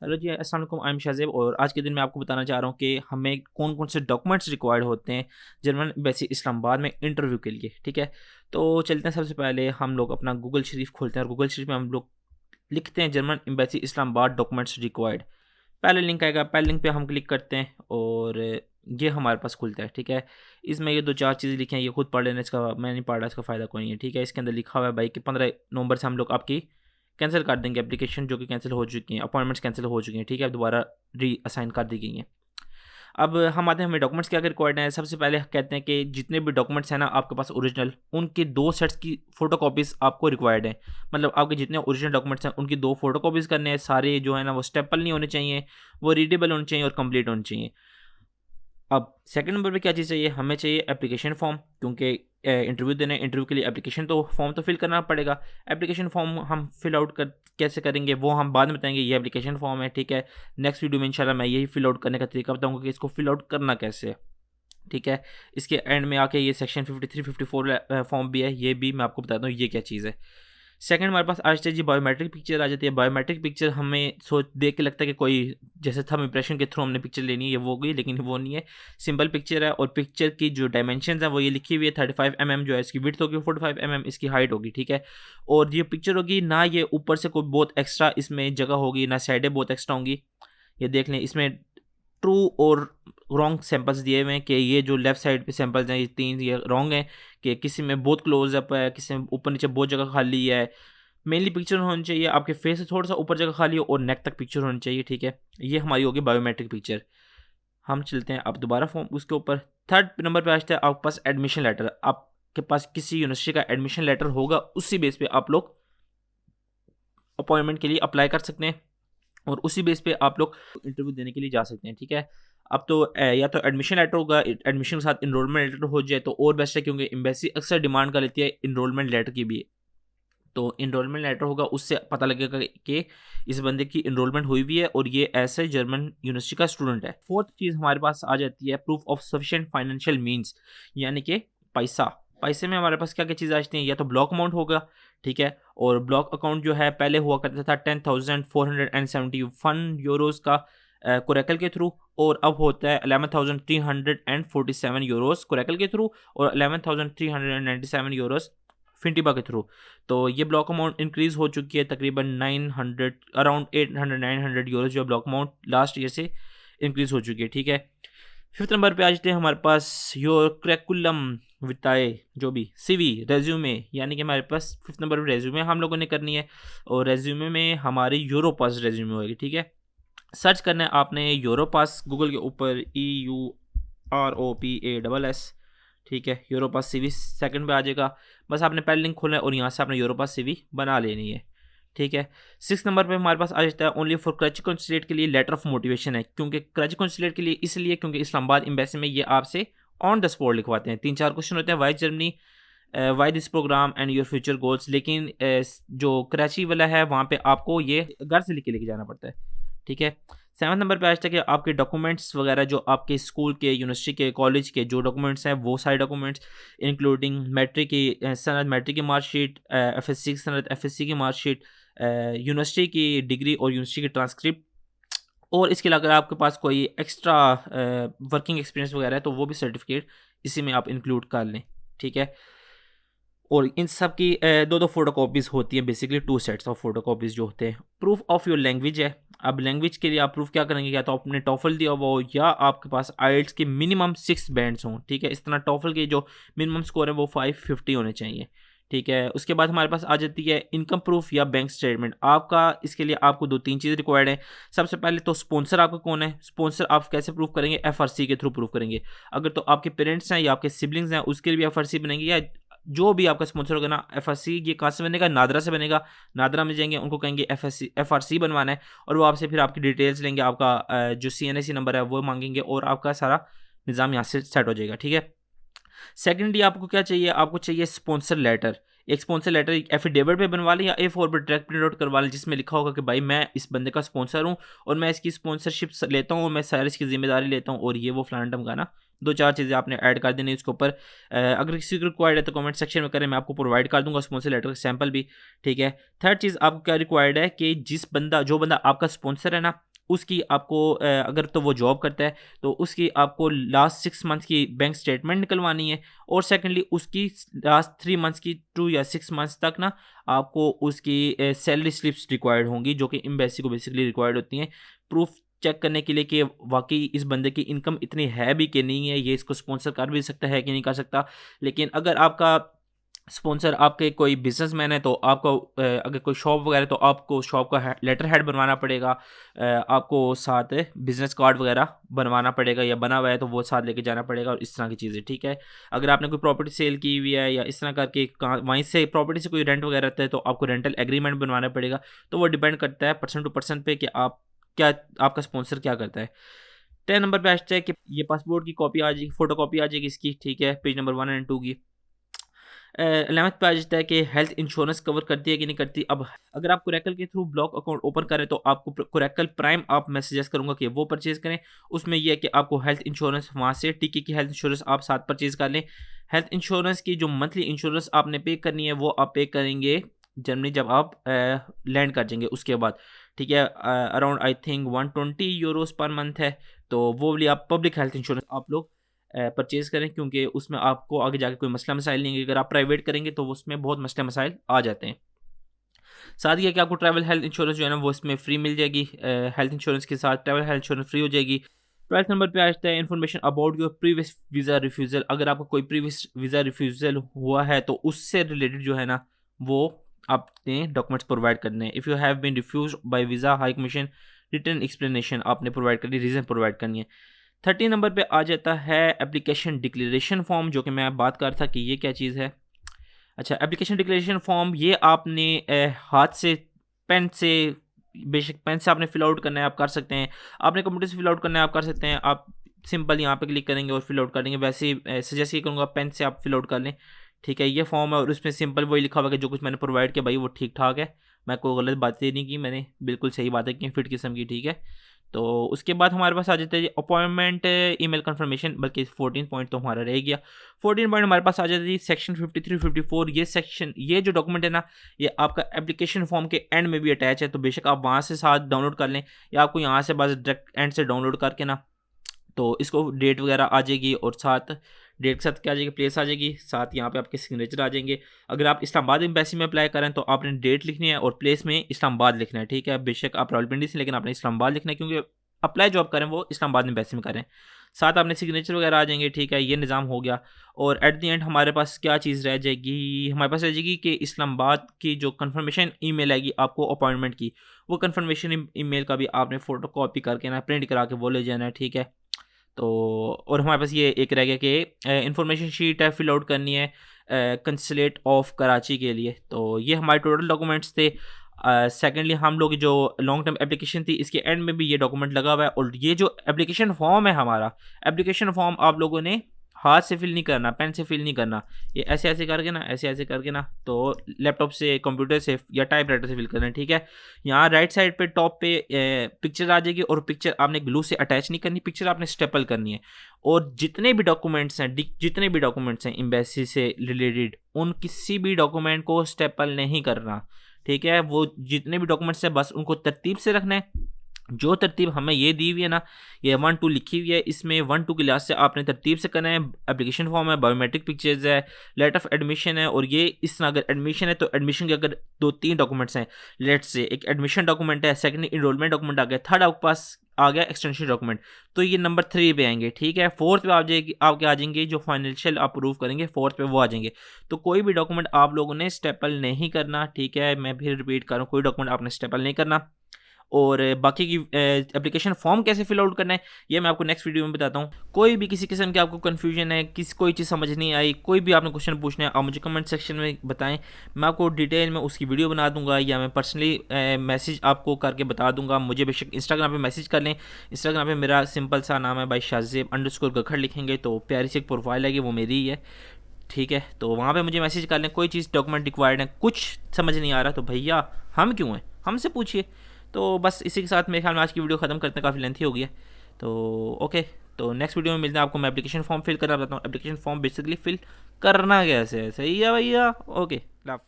Hello जी, अस्सलाम वालेकुम। I am Shahzeb और आज के दिन मैं आपको बताना चाह रहा हूँ कि हमें कौन-कौन से डॉक्यूमेंट्स रिक्वायर्ड होते हैं जर्मन एम्बेसी इस्लामाबाद में इंटरव्यू के लिए, ठीक है? तो चलते हैं, सबसे पहले हम लोग अपना गूगल शरीफ खोलते हैं और गूगल शरीफ में हम लोग लिखते हैं German embassy Islamabad documents required. पहले लिंक आएगा, पहले लिंक पे हम क्लिक करते हैं और ये हमारे पास खुलता है, ठीक है? इसमें ये 2-4 चीज़ें लिखी हैं, ये खुद पढ़ लेना, इसका मैं नहीं पढ़ रहा, इसका फ़ायदा कोई नहीं है, ठीक है? इसके अंदर लिखा हुआ है भाई कि 15 नवंबर से हम लोग आपकी कैंसिल कर देंगे एप्लीकेशन जो कि कैंसिल हो चुकी हैं, अपॉइंटमेंट्स कैंसिल हो चुकी हैं, ठीक है? अब दोबारा रीअसाइन कर दी गई हैं। अब हम आते हैं, हमें डॉक्यूमेंट्स क्या क्या रिक्वायर्ड हैं। सबसे पहले कहते हैं कि जितने भी डॉक्यूमेंट्स हैं ना आपके पास ओरिजिनल, उनके 2 सेट्स की फ़ोटोकॉपीज़ आपको रिक्वायर्ड है। मतलब आपके जितने ओरिजिनल डॉक्यूमेंट्स हैं उनकी 2 फ़ोटोकॉपीज़ करने हैं। सारे जो है ना वो स्टेपल नहीं होने चाहिए, वो रीडेबल होने चाहिए और कंप्लीट होने चाहिए। अब सेकंड नंबर पे क्या चीज़ चाहिए, हमें चाहिए एप्लीकेशन फॉर्म, क्योंकि इंटरव्यू देने, इंटरव्यू के लिए एप्लीकेशन तो फॉर्म तो फिल करना पड़ेगा। एप्लीकेशन फॉर्म हम फिल आउट कर कैसे करेंगे वो हम बाद में बताएंगे। ये एप्लीकेशन फॉर्म है, ठीक है? नेक्स्ट वीडियो में इंशाल्लाह मैं यही फिल आउट करने का तरीका बताऊंगा कि इसको फिल आउट करना कैसे है, ठीक है? इसके एंड में आके ये सेक्शन 53-54 फॉर्म भी है, ये भी मैं आपको बताता हूँ ये क्या चीज़ है। सेकंड हमारे पास आज जी बायोमेट्रिक पिक्चर आ जाती है। बायोमेट्रिक पिक्चर हमें सोच देख के लगता है कि कोई जैसे थंब इंप्रेशन के थ्रू हमने पिक्चर लेनी है, ये वो हो गई, लेकिन वो नहीं है। सिंपल पिक्चर है और पिक्चर की जो डायमेंशंस हैं वो ये लिखी हुई है। 35 mm जो है इसकी विड्थ होगी, 45 mm इसकी हाइट होगी, ठीक है? और ये पिक्चर होगी ना, ये ऊपर से कोई बहुत एक्स्ट्रा इसमें जगह होगी ना साइडें बहुत एक्स्ट्रा होंगी। ये देख लें, इसमें ट्रू और रॉन्ग सैंपल्स दिए हुए हैं कि ये जो लेफ्ट साइड पे सैंपल्स हैं ये 3 ये रॉन्ग हैं, कि किसी में बहुत क्लोजअप है, किसी में ऊपर नीचे बहुत जगह खाली है। मेनली पिक्चर होनी चाहिए आपके फेस से थोड़ा सा ऊपर जगह खाली हो और नेक तक पिक्चर होनी चाहिए, ठीक है? ये हमारी होगी बायोमेट्रिक पिक्चर। हम चलते हैं अब दोबारा फॉर्म उसके ऊपर। थर्ड नंबर पे आता है आपके पास एडमिशन लेटर। आपके पास किसी यूनिवर्सिटी का एडमिशन लेटर होगा, उसी बेस पे आप लोग अपॉइंटमेंट के लिए अप्लाई कर सकते हैं और उसी बेस पे आप लोग इंटरव्यू देने के लिए जा सकते हैं, ठीक है? अब तो या तो एडमिशन लेटर होगा, एडमिशन के साथ इनरोलमेंट लेटर हो जाए तो और बेस्ट है, क्योंकि एम्बेसी अक्सर डिमांड कर लेती है इनरोलमेंट लेटर की भी। तो इनरोलमेंट लेटर होगा, उससे पता लगेगा कि इस बंदे की इनरोलमेंट हुई हुई है और ये ऐसे जर्मन यूनिवर्सिटी का स्टूडेंट है। फोर्थ चीज़ हमारे पास आ जाती है proof of sufficient financial means, यानी कि पैसा। पैसे में हमारे पास क्या क्या चीज़ आ जाती हैं, या तो ब्लॉक अमाउंट होगा, ठीक है? और ब्लॉक अकाउंट जो है पहले हुआ करता था 10,471 यूरोज़ का कोरेकल के थ्रू, और अब होता है 11,347 यूरोज़ कोरेकल के थ्रू और 11,397 यूरोज़ फिनटिबा के थ्रू। तो ये ब्लॉक अमाउंट इंक्रीज़ हो चुकी है तकरीबन 900 अराउंड 800-900 यूरोज़ जो ब्लॉक अमाउंट लास्ट ईयर से इंक्रीज़ हो चुकी है, ठीक है? फिफ्थ नंबर पे आ जाते हैं हमारे पास योर करिकुलम विटाए, जो भी सीवी रेज्यूमे, यानी कि हमारे पास फिफ्थ नंबर पे रेज्यूमे हम लोगों ने करनी है और रेज्यूमे में हमारी यूरोपास रेज्यूमे होगी, ठीक है? सर्च करना है आपने यूरोपास गूगल के ऊपर, EUROPASS, ठीक है? यूरोपास सीवी सेकंड पे आ जाएगा। बस आपने पहले लिंक खोलना है और यहाँ से आपने यूरोपास सीवी बना लेनी है, ठीक है? सिक्स नंबर पे हमारे पास आ जाता है ओनली फॉर कराची कॉन्सुलेट के लिए लेटर ऑफ मोटिवेशन है, क्योंकि कराची कॉन्सुलेट के लिए इसलिए क्योंकि इस्लामाबाद एम्बेसी में ये आपसे ऑन द स्पॉट लिखवाते हैं। 3-4 क्वेश्चन होते हैं, why Germany, why this program and your future goals. लेकिन जो कराची वाला है वहाँ पे आपको ये घर से लिख के लेके जाना पड़ता है, ठीक है? सेवन्थ नंबर पे आज तक आपके डॉक्यूमेंट्स वगैरह जो आपके स्कूल के, यूनिवर्सिटी के, कॉलेज के जो डॉक्यूमेंट्स हैं वो सारे डॉक्यूमेंट्स, इंक्लूडिंग मैट्रिक की सनद, मैट्रिक की मार्कशीट, FSC की सनद, FSC की मार्कशीट, यूनिवर्सिटी की डिग्री और यूनिवर्सिटी की ट्रांसक्रिप्ट, और इसके अलावा अगर आपके पास कोई एक्स्ट्रा वर्किंग एक्सपीरियंस वगैरह है तो वो भी सर्टिफिकेट इसी में आप इंक्लूड कर लें, ठीक है? और इन सब की दो दो फोटोकॉपीज़ होती हैं, बेसिकली 2 सेट्स ऑफ फोटोकॉपीज़ जो होते हैं। प्रूफ ऑफ योर लैंग्वेज है। अब लैंग्वेज के लिए आप प्रूफ क्या करेंगे, या तो आपने टॉफल दिया हुआ हो या आपके पास आइल्स के मिनिमम 6 बैंड्स हों, ठीक है? इस तरह टॉफल के जो मिनिमम स्कोर है वो 550 होने चाहिए, ठीक है? उसके बाद हमारे पास आ जाती है इनकम प्रूफ या बैंक स्टेटमेंट आपका। इसके लिए आपको 2-3 चीज़ रिक्वायर्ड है। सबसे पहले तो स्पॉन्सर आपका कौन है, स्पॉन्सर आप कैसे प्रूफ करेंगे, FRC के थ्रू प्रूफ करेंगे। अगर तो आपके पेरेंट्स हैं या आपके सिबलिंग्स हैं उसके लिए भी FRC बनेंगे, या जो भी आपका स्पॉन्सर होगा ना, FRC ये कहाँ से बनेगा, नादरा से बनेगा। नादरा में जाएंगे, उनको कहेंगे FRC बनवाना है और वो आपसे फिर आपकी डिटेल्स लेंगे, आपका जो CNIC नंबर है वो मांगेंगे और आपका सारा निज़ाम यहाँ से सेट हो जाएगा, ठीक है? सेकेंडली आपको क्या चाहिए, आपको चाहिए स्पॉन्सर लेटर। एक स्पॉन्सर लेटर एक एफिडेविट पे बनवा लें या A4 पर डायरेक्ट प्रिंट आउट करवा लें, जिसमें लिखा होगा कि भाई मैं इस बंदे का स्पॉन्सर हूँ और मैं इसकी स्पॉन्सरशिप लेता हूँ और मैं सारी इसकी जिम्मेदारी लेता हूँ और ये वो फलाना ढमकाना। 2-4 चीज़ें आपने ऐड कर देनी इसके ऊपर। अगर किसी को रिक्वायर्ड है तो कमेंट सेक्शन में करें, मैं आपको प्रोवाइड कर दूंगा स्पॉन्सर लेटर का सैंपल भी, ठीक है? थर्ड चीज़ आपको क्या रिक्वायर्ड है कि जो बंदा आपका स्पॉन्सर है ना, उसकी आपको अगर तो वो जॉब करता है तो उसकी आपको लास्ट 6 मंथ्स की बैंक स्टेटमेंट निकलवानी है, और सेकंडली उसकी लास्ट 3 मंथ्स की 2 या 6 मंथ्स तक ना आपको उसकी सैलरी स्लिप्स रिक्वायर्ड होंगी, जो कि एम्बेसी को बेसिकली रिक्वायर्ड होती हैं प्रूफ चेक करने के लिए कि वाकई इस बंदे की इनकम इतनी है भी कि नहीं है, ये इसको स्पॉन्सर कर भी सकता है कि नहीं कर सकता। लेकिन अगर आपका स्पॉन्सर आपके कोई बिजनेसमैन है तो आपको अगर कोई शॉप वगैरह है तो आपको शॉप का लेटर हेड बनवाना पड़ेगा, आपको साथ बिजनेस कार्ड वगैरह बनवाना पड़ेगा, या बना हुआ है तो वो साथ लेके जाना पड़ेगा, और इस तरह की चीज़ें, ठीक है। अगर आपने कोई प्रॉपर्टी सेल की हुई है या इस तरह करके वहीं से प्रॉपर्टी से कोई रेंट वगैरह रहता है तो आपको रेंटल एग्रीमेंट बनवाना पड़ेगा। तो वो डिपेंड करता है पर्सन टू पर्सन पे कि आप क्या, आपका स्पॉन्सर क्या करता है। 10 नंबर पे आता है कि ये पासपोर्ट की कॉपी आ जाएगी, फोटो कॉपी आ जाएगी इसकी, ठीक है, पेज नंबर 1 एंड 2 की। 11th पे आ जाता है कि हेल्थ इंश्योरेंस कवर करती है कि नहीं करती। अब अगर आप कोरेकल के थ्रू ब्लॉक अकाउंट ओपन करें तो आपको कोरेकल प्राइम आप मैं सजेस्ट करूंगा कि वो परचेज करें। उसमें यह है कि आपको हेल्थ इंश्योरेंस वहाँ से टीके की हेल्थ इंश्योरेंस आप साथ परचेज कर लें। हेल्थ इंश्योरेंस की जो मंथली इंश्योरेंस आपने पे करनी है वो आप पे करेंगे जनवरी जब आप लैंड कर जाएंगे उसके बाद, ठीक है। Around I think 120 Euros per month है। तो वो वाली आप पब्लिक हेल्थ इंश्योरेंस आप लोग परचेज़ करें, क्योंकि उसमें आपको आगे जाके कोई मसला मसाइल नहीं है। अगर आप प्राइवेट करेंगे तो उसमें बहुत मसले मसाइल आ जाते हैं। साथ ही है कि आपको ट्रैवल हेल्थ इंश्योरेंस जो है ना वो इसमें फ्री मिल जाएगी। हेल्थ इंश्योरेंस के साथ ट्रैवल हेल्थ इंश्योरेंस फ्री हो जाएगी। 12th नंबर पे आता है information about your previous visa refusal. अगर आपका कोई प्रीवियस वीज़ा रिफ्यूज़ल हुआ है तो उससे रिलेटेड जो है ना वो आपने डॉक्यूमेंट्स प्रोवाइड करने हैं। If you have been refuse by visa high commission return explanation आपने प्रोवाइड करनी, रीज़न प्रोवाइड करनी है। 30 नंबर पे आ जाता है एप्लीकेशन डिक्लेरेशन फॉर्म, जो कि मैं बात कर रहा था कि ये क्या चीज़ है। अच्छा, एप्लीकेशन डिक्लेरेशन फॉर्म ये आपने हाथ से, पेन से, बेशक पेन से आपने फिल आउट करना है, आप कर सकते हैं। आपने कंप्यूटर से फिल आउट करना है, आप कर सकते हैं। आप सिंपल यहाँ पे क्लिक करेंगे और फिल आउट कर देंगे। वैसे ही सजेस्ट ये करूँगा पेन से आप फिल आउट कर लें, ठीक है। ये फॉर्म है और उसमें सिंपल वही लिखा हुआ है कि जो कुछ मैंने प्रोवाइड किया भाई वो ठीक ठाक है, मैं कोई गलत बातें नहीं की, मैंने बिल्कुल सही बातें की, फिट किस्म की, ठीक है। तो उसके बाद हमारे पास आ जाता है अपॉइंटमेंट ईमेल कंफर्मेशन, बल्कि 14 पॉइंट तो हमारा रह गया। 14 पॉइंट हमारे पास आ जाती है सेक्शन 53 54। ये सेक्शन, ये जो डॉक्यूमेंट है ना ये आपका एप्लीकेशन फॉर्म के एंड में भी अटैच है, तो बेशक आप वहाँ से साथ डाउनलोड कर लें या आपको यहाँ से बस डायरेक्ट एंड से डाउनलोड करके ना तो इसको डेट वगैरह आ जाएगी, और साथ डेट के साथ क्या आ जाएगी, प्लेस आ जाएगी, साथ यहाँ पे आपके सिग्नेचर आ जाएंगे। अगर आप इस्लामाबाद एम्बेसी में अप्लाई करें तो आपने डेट लिखनी है और प्लेस में इस्लामाबाद लिखना है, ठीक है। बेशक आप रावलपिंडी से, लेकिन आपने इस्लामाबाद लिखना है क्योंकि अप्लाई जो आप करें वो इस्लामाबाद एम्बेसी में करें। साथ आपने सिग्नेचर वगैरह आ जाएंगे, ठीक है। ये निज़ाम हो गया। और एट दी एंड हमारे पास क्या चीज़ रह जाएगी, हमारे पास रह जाएगी कि इस्लामाबाद की जो कन्फर्मेशन ईमेल आएगी आपको अपॉइंटमेंट की, वो कन्फर्मेशन ईमेल का भी आपने फ़ोटो कॉपी करके ना प्रिंट करा के वो ले जाना है, ठीक है। तो और हमारे पास ये एक रह गया कि इंफॉर्मेशन शीट है फिल आउट करनी है कंसुलेट ऑफ कराची के लिए। तो ये हमारे टोटल डॉक्यूमेंट्स थे। सेकेंडली हम लोग जो लॉन्ग टर्म एप्लीकेशन थी इसके एंड में भी ये डॉक्यूमेंट लगा हुआ है, और ये जो एप्लीकेशन फॉर्म है हमारा, एप्लीकेशन फॉर्म आप लोगों ने हाथ से फिल नहीं करना, पेन से फिल नहीं करना, ये ऐसे ऐसे करके ना, ऐसे ऐसे करके ना तो लैपटॉप से, कंप्यूटर से या टाइपराइटर से फिल करना है, ठीक है। यहाँ राइट साइड पे टॉप पे पिक्चर आ जाएगी, और पिक्चर आपने ग्लू से अटैच नहीं करनी, पिक्चर आपने स्टेपल करनी है। और जितने भी डॉक्यूमेंट्स हैं, जितने भी डॉक्यूमेंट्स हैं एम्बेसी से रिलेटेड, उन किसी भी डॉक्यूमेंट को स्टेपल नहीं करना, ठीक है। वो जितने भी डॉक्यूमेंट्स हैं बस उनको तरतीब से रखना है। जो तरतीब हमें ये दी हुई है ना, ये 1 2 लिखी हुई है, इसमें 1 2 के लिहाज से आपने तरतीब से करना है। एप्लीकेशन फॉर्म है, बायोमेट्रिक पिक्चर्स है, लेटर ऑफ एडमिशन है, और ये इस तरह अगर एडमिशन है तो एडमिशन के अगर 2-3 डॉक्यूमेंट्स हैं, लेट्स से एक एडमिशन डॉक्यूमेंट है, सेकंड इनरोलमेंट डॉक्यूमेंट आ गया, थर्ड आपके पास आ गया एक्सटेंशन डॉक्यूमेंट, तो ये नंबर 3 पे आएंगे, ठीक है। 4th पे आप जाएगी, आपके आ जाएंगे जो फाइनेंशियल आप प्रूव करेंगे, 4th पे वो आ जाएंगे। तो कोई भी डॉक्यूमेंट आप लोगों ने स्टेपल नहीं करना, ठीक है। मैं फिर रिपीट कर रहा हूँ, कोई डॉक्यूमेंट आपने स्टेपल नहीं करना। और बाकी की एप्लीकेशन फॉर्म कैसे फिल आउट करना है ये मैं आपको नेक्स्ट वीडियो में बताता हूँ। कोई भी किसी किस्म की आपको कन्फ्यूजन है, कोई चीज़ समझ नहीं आई, कोई भी आपने क्वेश्चन पूछना है, आप मुझे कमेंट सेक्शन में बताएं, मैं आपको डिटेल में उसकी वीडियो बना दूंगा, या मैं पर्सनली मैसेज आपको करके बता दूंगा। मुझे बेशक इंस्टाग्राम पे मैसेज कर लें। इंस्टाग्राम पे मेरा सिंपल सा नाम है भाई शाहज़ेब_गखड़ लिखेंगे तो प्यारी सी एक प्रोफाइल है कि वो मेरी ही है, ठीक है। तो वहाँ पे मुझे मैसेज कर लें। कोई चीज़ डॉक्यूमेंट रिक्वायर्ड है, कुछ समझ नहीं आ रहा तो भैया हम क्यों हैं, हमसे पूछिए। तो बस इसी के साथ मेरे ख्याल में आज की वीडियो ख़त्म करते हैं, काफ़ी लेंथी हो गई है। तो ओके, तो नेक्स्ट वीडियो में मिलते हैं। आपको मैं एप्लीकेशन फॉर्म फिल करना बताता हूँ। एप्लीकेशन फॉर्म बेसिकली फिल करना कैसे है, सही है भैया। ओके।